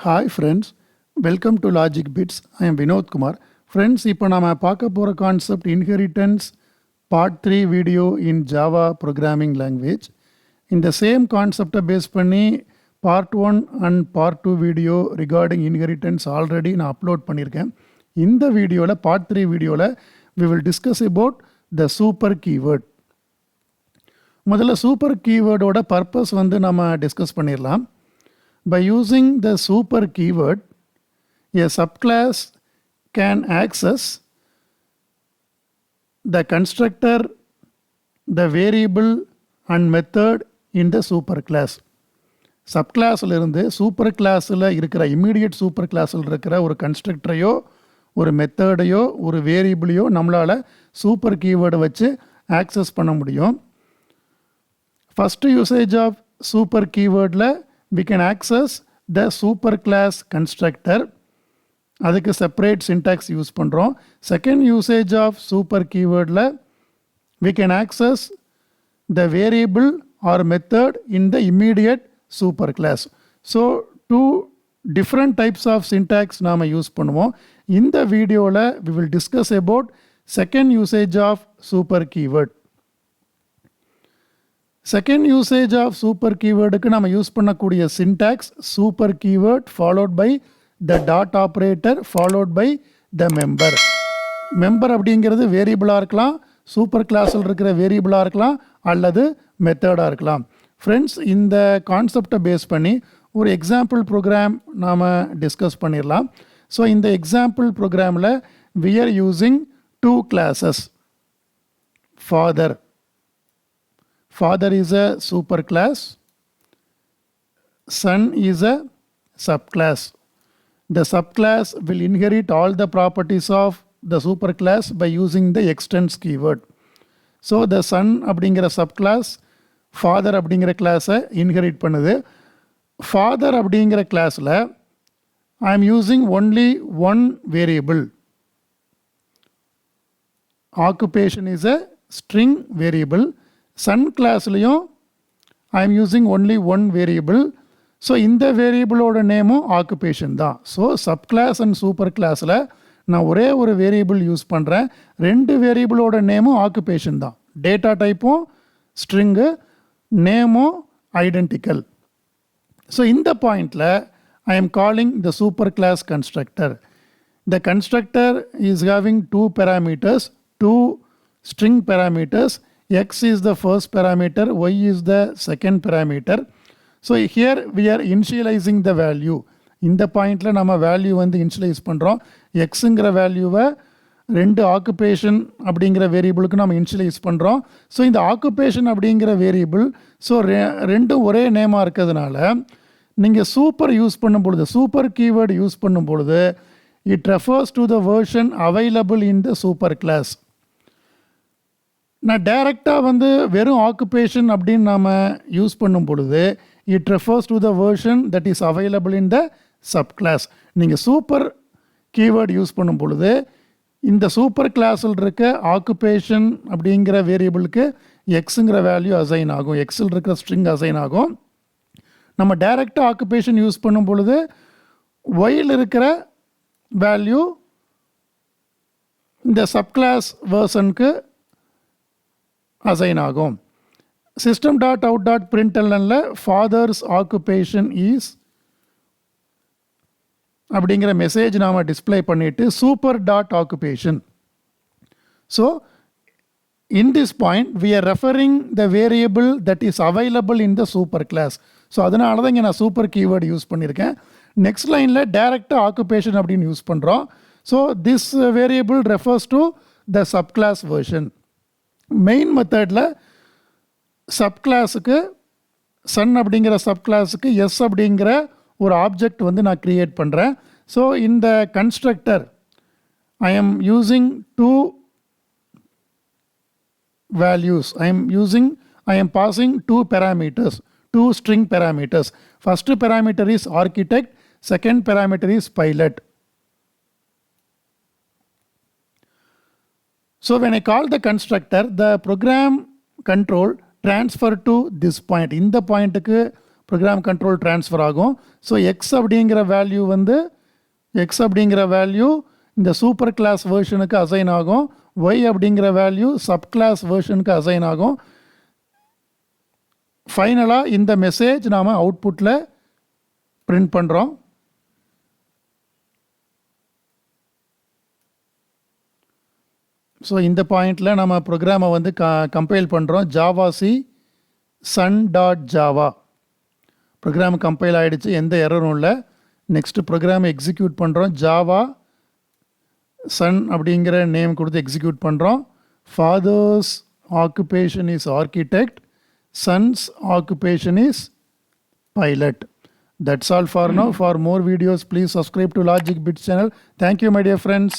Hi friends, welcome to Logic Bits. I am Vinod Kumar. Friends, இப்போ நாம பார்க்க போற கான்செப்ட் இன்ஹெரிட்டன்ஸ் பார்ட் 3 வீடியோ இன் Java programming language. இந்த same கான்செப்டை base பண்ணி part 1 and part 2 video regarding inheritance already நான் upload பண்ணியிருக்கேன். இந்த வீடியோவில் பார்ட் 3 வீடியோவில் we will discuss about the super keyword. முதல்ல சூப்பர் கீவேர்டோட பர்பஸ் வந்து நம்ம டிஸ்கஸ் பண்ணிடலாம். By using the super keyword, a subclass can access the constructor, the variable and method in the superclass. சப்கிளாஸில் இருந்து சூப்பர் கிளாஸில் இருக்கிற இம்மீடியட் சூப்பர் கிளாஸில் இருக்கிற ஒரு கன்ஸ்ட்ரக்டரையோ ஒரு மெத்தடையோ ஒரு வேரியபிளையோ நம்மளால் சூப்பர் கீவேர்டை வச்சு ஆக்சஸ் பண்ண முடியும். ஃபஸ்ட்டு யூசேஜ் ஆஃப் சூப்பர் கீவேர்டில் we can access the superclass constructor. அதுக்கு செப்பரேட் சின்டாக்ஸ் யூஸ் பண்ணுறோம். செகண்ட் யூசேஜ் ஆஃப் சூப்பர் கீவேர்டில் we can access the variable or method in the immediate superclass. So two different types of syntax நாம் use பண்ணுவோம். இந்த வீடியோவில் we will discuss about second usage of super keyword. Second usage of super கீவேர்டுக்கு நம்ம use பண்ணக்கூடிய syntax super keyword followed by the dot operator followed by the member. Member அப்படிங்கிறது வேரியபிளாக இருக்கலாம், சூப்பர் கிளாஸில் இருக்கிற வேரியபிளாக இருக்கலாம், அல்லது மெத்தடாக இருக்கலாம். ஃப்ரெண்ட்ஸ், இந்த கான்செப்டை பேஸ் பண்ணி ஒரு எக்ஸாம்பிள் ப்ரோக்ராம் நாம் டிஸ்கஸ் பண்ணிடலாம். ஸோ இந்த எக்ஸாம்பிள் ப்ரோக்ராமில் we are using two classes. Father is a superclass, son is a subclass. The subclass will inherit all the properties of the superclass by using the extends keyword. So the son அப்படிங்கிற subclass father அப்படிங்கிற கிளாஸை inherit பண்ணுது. father அப்படிங்கிற கிளாஸில் I am using only one variable. Occupation is a string variable. Son கிளாஸ்லையும் I am using only one variable. So இந்த வேரியபிளோட நேமும் ஆக்குபேஷன் தான். So sub class and super கிளாஸில் நான் ஒரே ஒரு வேரியபிள் யூஸ் பண்ணுறேன். ரெண்டு வேரியபிளோட நேமும் ஆக்குபேஷன் தான். டேட்டா டைப்பும் ஸ்ட்ரிங்கு, நேமும் ஐடென்டிக்கல். ஸோ இந்த பாயிண்டில் I am calling the super class constructor. The constructor is having two parameters, two string parameters. X is the first parameter, Y is the second parameter. So here we are initializing the value. இந்த பாயிண்டில் நம்ம value வந்து initialise பண்ணுறோம். எக்ஸுங்கிற வேல்யூவை ரெண்டு occupation அப்படிங்கிற வேரியபிளுக்கு நம்ம initialise பண்ணுறோம். ஸோ இந்த ஆக்குபேஷன் அப்படிங்கிற வேரியபிள் ஸோ ரெண்டும் ஒரே நேமாக இருக்கிறதுனால நீங்கள் சூப்பர் யூஸ் பண்ணும் பொழுது, சூப்பர் கீவேர்டு யூஸ் பண்ணும் பொழுது it refers to the version available in the super class. நான் டைரெக்டாக வந்து வெறும் ஆக்குபேஷன் அப்படின்னு நாம் யூஸ் பண்ணும் பொழுது it refers to the version that is available in the sub class. நீங்கள் சூப்பர் கீவேர்டு யூஸ் பண்ணும் பொழுது இந்த சூப்பர் கிளாஸில் இருக்க ஆக்குபேஷன் அப்படிங்கிற வேரியபிளுக்கு எக்ஸுங்கிற வேல்யூ அசைன் ஆகும், எக்ஸில் இருக்கிற ஸ்ட்ரிங் அசைன் ஆகும். நம்ம டைரெக்டாக ஆக்குபேஷன் யூஸ் பண்ணும் பொழுது ஒயில் இருக்கிற வேல்யூ இந்த சப் கிளாஸ் வேர்ஷனுக்கு அசைன் ஆகும். system.out.printlnல ஃபாதர்ஸ் ஆக்குபேஷன் இஸ் அப்படிங்கிற மெசேஜ் நாம் டிஸ்பிளே பண்ணிவிட்டு super dot occupation. So in this point we are referring the variable that is available in the super class. So அதனால தான் இங்கே நான் சூப்பர் கீவேர்டு யூஸ் பண்ணியிருக்கேன். நெக்ஸ்ட் லைனில் டைரெக்டாக ஆக்குபேஷன் அப்படின்னு யூஸ் பண்ணுறோம். So this variable refers to the sub class version. Main மெத்தடில் சப் கிளாஸுக்கு சன் அப்படிங்கிற சப் கிளாஸுக்கு எஸ் அப்படிங்கிற ஒரு ஆப்ஜெக்ட் வந்து நான் க்ரியேட் பண்ணுறேன். ஸோ இந்த constructor I am using two values. I am passing two parameters, two string parameters. First parameter is architect, second parameter is pilot. So when I call the constructor, the program control transfer to this point. இந்த பாயிண்ட்டுக்கு program control transfer ஆகும். So X அப்படிங்கிற value இந்த super class வேர்ஷனுக்கு assign ஆகும். Y அப்படிங்கிற value sub clause வேர்ஷனுக்கு assign ஆகும். ஃபைனலாக இந்த மெசேஜ் நாம் அவுட்புட்டில் பிரிண்ட் பண்ணுறோம். ஸோ இந்த பாயிண்டில் நம்ம ப்ரோக்ராமை வந்து கம்பைல் பண்ணுறோம். ஜாவா-சி sun.java ப்ரோக்ராம் கம்பைல் ஆகிடுச்சு, எந்த எரரும் இல்லை. நெக்ஸ்ட்டு ப்ரோக்ராமை எக்ஸிக்யூட் பண்ணுறோம். ஜாவா சன் அப்படிங்கிற நேம் கொடுத்து எக்ஸிக்யூட் பண்ணுறோம். Father's occupation is architect, son's occupation is pilot. That's all for now. For more videos, please subscribe to Logic Bits channel. Thank you, my dear friends.